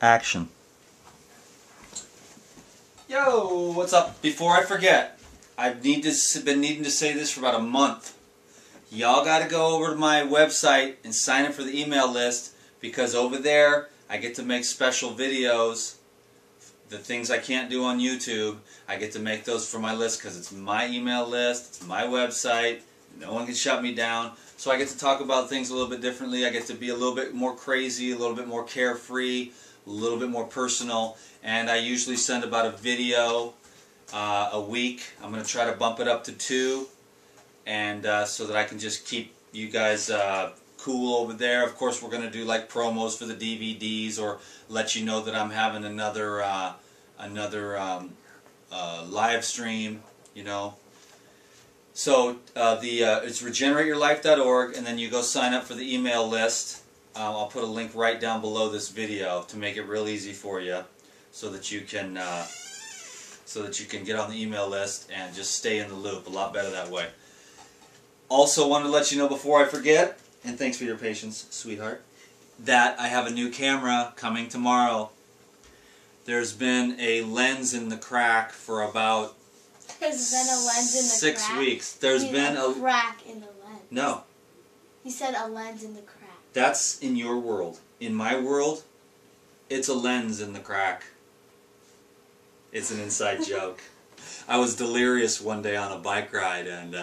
Action. Yo, what's up? Before I forget, I've been needing to say this for about a month. Y'all got to go over to my website and sign up for the email list, because over there I get to make special videos. The things I can't do on YouTube, I get to make those for my list because it's my email list, it's my website, no one can shut me down. So I get to talk about things a little bit differently. I get to be a little bit more crazy, a little bit more carefree, a little bit more personal. And I usually send about a video a week. I'm going to try to bump it up to 2, and so that I can just keep you guys cool over there. Of course, we're going to do like promos for the DVDs, or let you know that I'm having another live stream, you know. So it's regenerate-your-life.org, and then you go sign up for the email list. I'll put a link right down below this video to make it real easy for you, so that you can get on the email list and just stay in the loop. A lot better that way. Also, wanted to let you know before I forget, and thanks for your patience, sweetheart, that I have a new camera coming tomorrow. There's been a lens in the crack for about 6 weeks. There's been a crack in the lens. No. You said a lens in the crack. That's in your world. In my world, it's a lens in the crack. It's an inside joke. I was delirious one day on a bike ride, and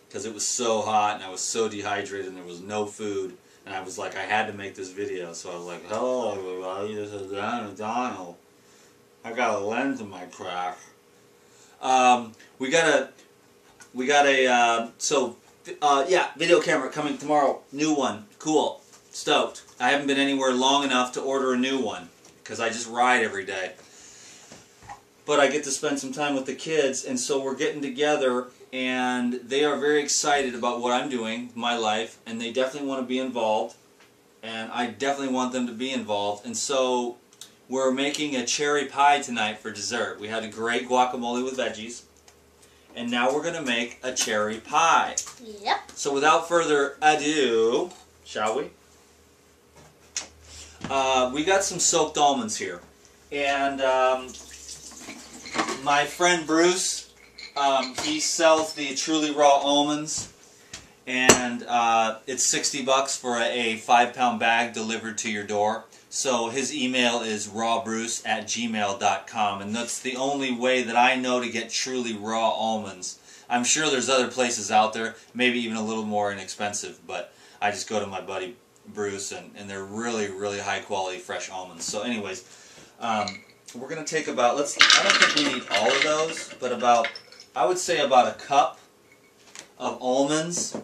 because it was so hot and I was so dehydrated and there was no food, and I was like, I had to make this video. So I was like, hello everybody, this is Donald. I got a lens in my crack. Yeah, video camera coming tomorrow. New one. Cool. Stoked. I haven't been anywhere long enough to order a new one, because I just ride every day. But I get to spend some time with the kids, and so we're getting together, and they are very excited about what I'm doing, my life, and they definitely want to be involved, and I definitely want them to be involved. And so we're making a cherry pie tonight for dessert. We had a great guacamole with veggies, and now we're going to make a cherry pie. Yep. So without further ado, shall we? We got some soaked almonds here, and my friend Bruce, he sells the Truly Raw almonds, and it's $60 for a 5-pound bag delivered to your door. So his email is rawbruce@gmail.com, and that's the only way that I know to get truly raw almonds. I'm sure there's other places out there, maybe even a little more inexpensive, but I just go to my buddy Bruce, and they're really, really high quality fresh almonds. So anyways, we're going to take about, I don't think we need all of those, but I would say about a cup of almonds.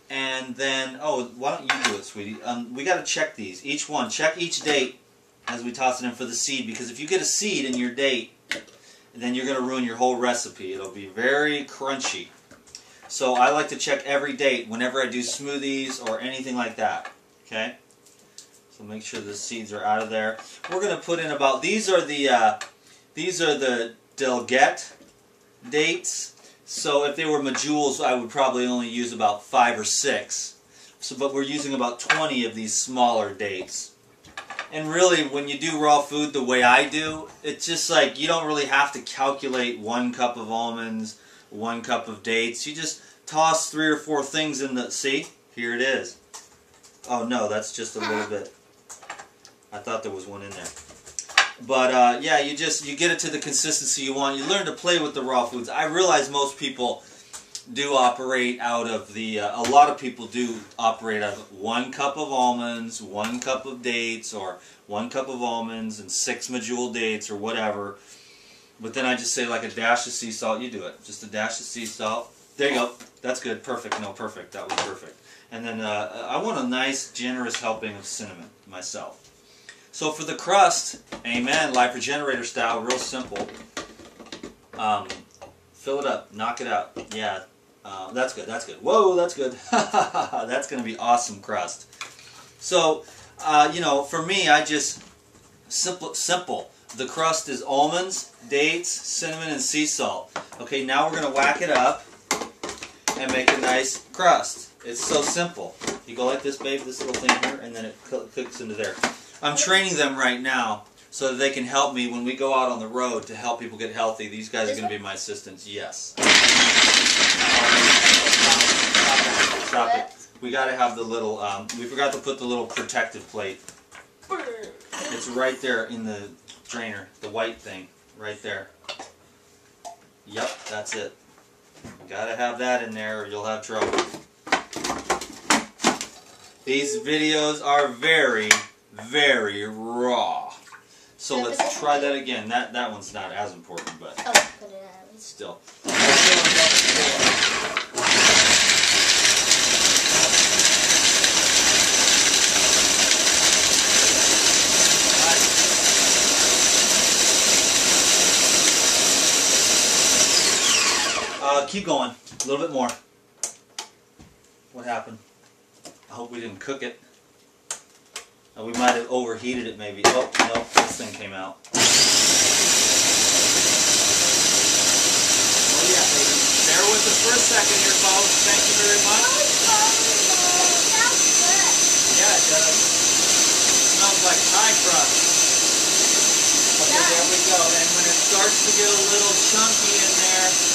And then, oh, why don't you do it, sweetie? We got to check these. Each one. Check each date as we toss it in for the seed, because if you get a seed in your date, then you're going to ruin your whole recipe. It'll be very crunchy. So I like to check every date whenever I do smoothies or anything like that. Okay? So make sure the seeds are out of there. We're going to put in about, these are the Delgette dates. So if they were Mejules, I would probably only use about 5 or 6. But we're using about 20 of these smaller dates. And really, when you do raw food the way I do, it's just like you don't really have to calculate 1 cup of almonds, 1 cup of dates. You just toss 3 or 4 things in the, see? Here it is. Oh no, that's just a little bit. I thought there was one in there. But yeah, you get it to the consistency you want. You learn to play with the raw foods. I realize most people do operate out of the, a lot of people do operate out of 1 cup of almonds, 1 cup of dates, or 1 cup of almonds and 6 Medjool dates or whatever. But then I just say like a dash of sea salt. You do it. Just a dash of sea salt. There you go. That's good. Perfect. No, perfect. That was perfect. And then I want a nice, generous helping of cinnamon myself. So for the crust, amen, Life Regenerator style, real simple. Fill it up, knock it out. Yeah, that's good, that's good. Whoa, that's good. That's going to be awesome crust. So, you know, for me, I just, simple. The crust is almonds, dates, cinnamon, and sea salt. Okay, now we're going to whack it up and make a nice crust. It's so simple. You go like this, babe, this little thing here, and then it clicks into there. I'm training them right now so that they can help me when we go out on the road to help people get healthy. These guys are going to be my assistants. Yes. Stop it. We got to have the little, we forgot to put the little protective plate. It's right there in the drainer, the white thing, right there. Yep, that's it. Got to have that in there or you'll have trouble. These videos are very, very raw. So let's try that again. That one's not as important, but still. Keep going. A little bit more. What happened? I hope we didn't cook it. We might have overheated it maybe. Oh, no, this thing came out. Oh yeah, baby. Bear with us for a second here, folks. Thank you very much. Yeah, it does. It smells like pie crust. Okay, there we go. And when it starts to get a little chunky in there,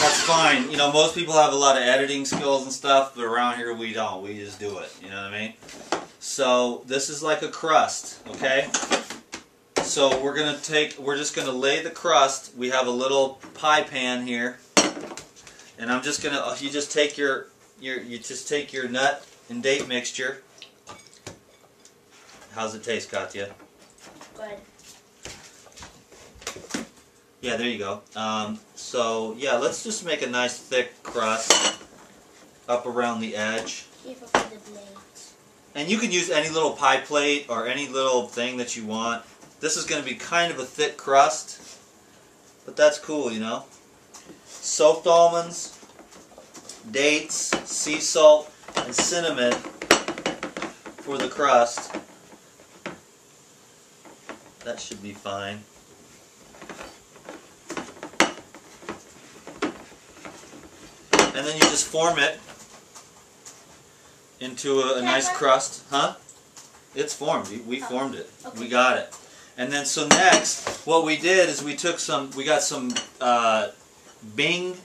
that's fine. You know, most people have a lot of editing skills and stuff, but around here we don't. We just do it. You know what I mean? So this is like a crust, okay? So we're just gonna lay the crust. We have a little pie pan here, and I'm just gonna. You just take your nut and date mixture. How's it taste, Katya? Good. Yeah, there you go. So, yeah, let's just make a nice thick crust up around the edge. Careful for the blades. And you can use any little pie plate or any little thing that you want. This is going to be kind of a thick crust, but that's cool, you know. Soaked almonds, dates, sea salt, and cinnamon for the crust. That should be fine. And then you just form it into a nice crust. Huh? It's formed. We formed it. Okay. We got it. And then so next, what we did is we got some Bing,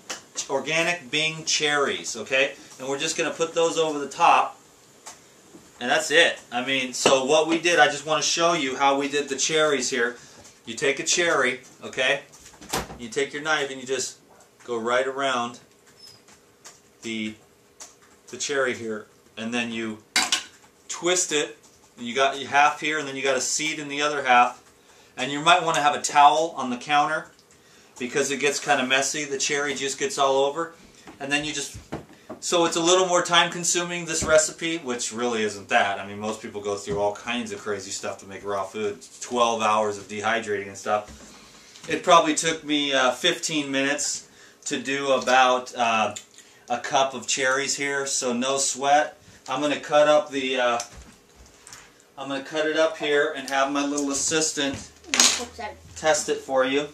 organic Bing cherries, okay? And we're just going to put those over the top. And that's it. I mean, so what we did, I just want to show you how we did the cherries here. You take a cherry, okay? You take your knife and you just go right around the cherry here, and then you twist it. You got half here, and then you got a seed in the other half. And you might want to have a towel on the counter because it gets kind of messy. The cherry juice gets all over, and then you just. So it's a little more time consuming, this recipe, which really isn't that. I mean, most people go through all kinds of crazy stuff to make raw food. 12 hours of dehydrating and stuff. It probably took me 15 minutes to do about a cup of cherries here, so no sweat. I'm going to cut up the. I'm going to cut it up here and have my little assistant test it for you.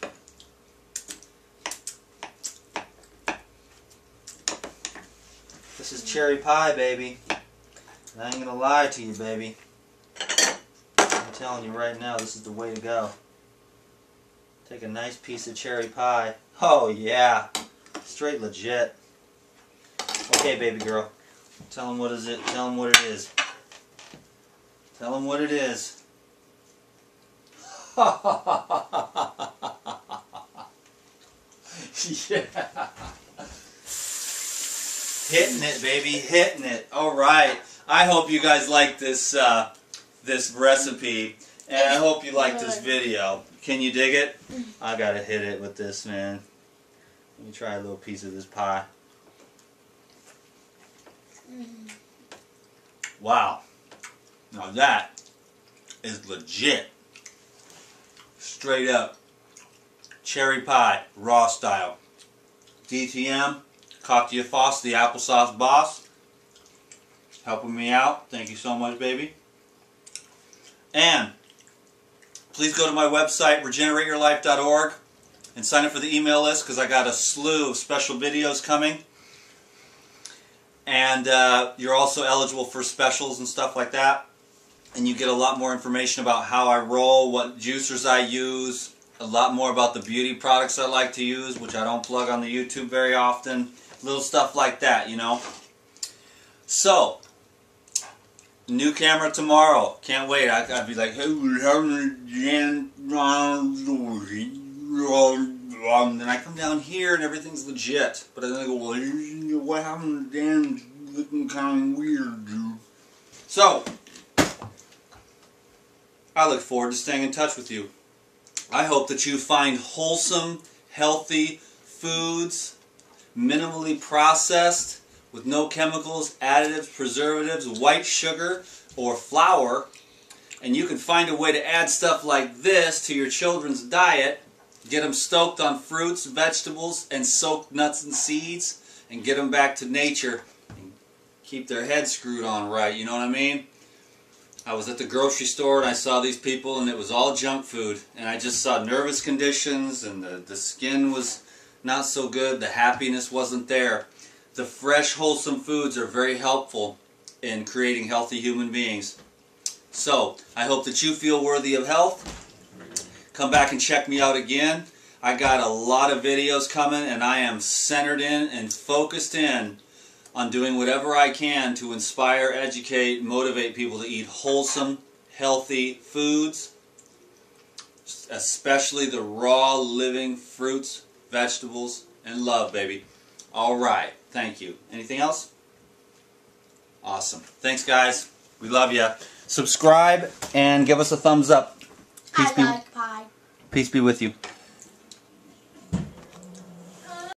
This is cherry pie, baby. And I ain't going to lie to you, baby. I'm telling you right now, this is the way to go. Take a nice piece of cherry pie. Oh, yeah. Straight legit. Okay, baby girl. Tell them what is it. Tell them what it is. Tell them what it is. Yeah. Hitting it, baby. Hitting it. All right. I hope you guys like this this recipe, and I hope you like this video. Can you dig it? I gotta hit it with this, man. Let me try a little piece of this pie. Wow. Now that is legit. Straight up. Cherry pie, raw style. DTM, Katya Foss, the applesauce boss. Helping me out. Thank you so much, baby. And please go to my website, regenerateyourlife.org, and sign up for the email list because I got a slew of special videos coming. And you're also eligible for specials and stuff like that. And you get a lot more information about how I roll, what juicers I use, a lot more about the beauty products I like to use, which I don't plug on the YouTube very often. Little stuff like that, you know. So, new camera tomorrow. Can't wait. I'd be like, hey, then I come down here and everything's legit. But then I go, well, what happened to Dan? Looking kind of weird, dude. So, I look forward to staying in touch with you. I hope that you find wholesome, healthy foods, minimally processed, with no chemicals, additives, preservatives, white sugar, or flour. And you can find a way to add stuff like this to your children's diet. Get them stoked on fruits, vegetables, and soaked nuts and seeds, and get them back to nature and keep their head screwed on right, you know what I mean? I was at the grocery store and I saw these people and it was all junk food. And I just saw nervous conditions and the skin was not so good, the happiness wasn't there. The fresh, wholesome foods are very helpful in creating healthy human beings. So, I hope that you feel worthy of health. Come back and check me out again. I got a lot of videos coming and I am centered in and focused in on doing whatever I can to inspire, educate, motivate people to eat wholesome, healthy foods, especially the raw, living fruits, vegetables, and love, baby. All right. Thank you. Anything else? Awesome. Thanks, guys. We love you. Subscribe and give us a thumbs up. I like pie. Peace be with you.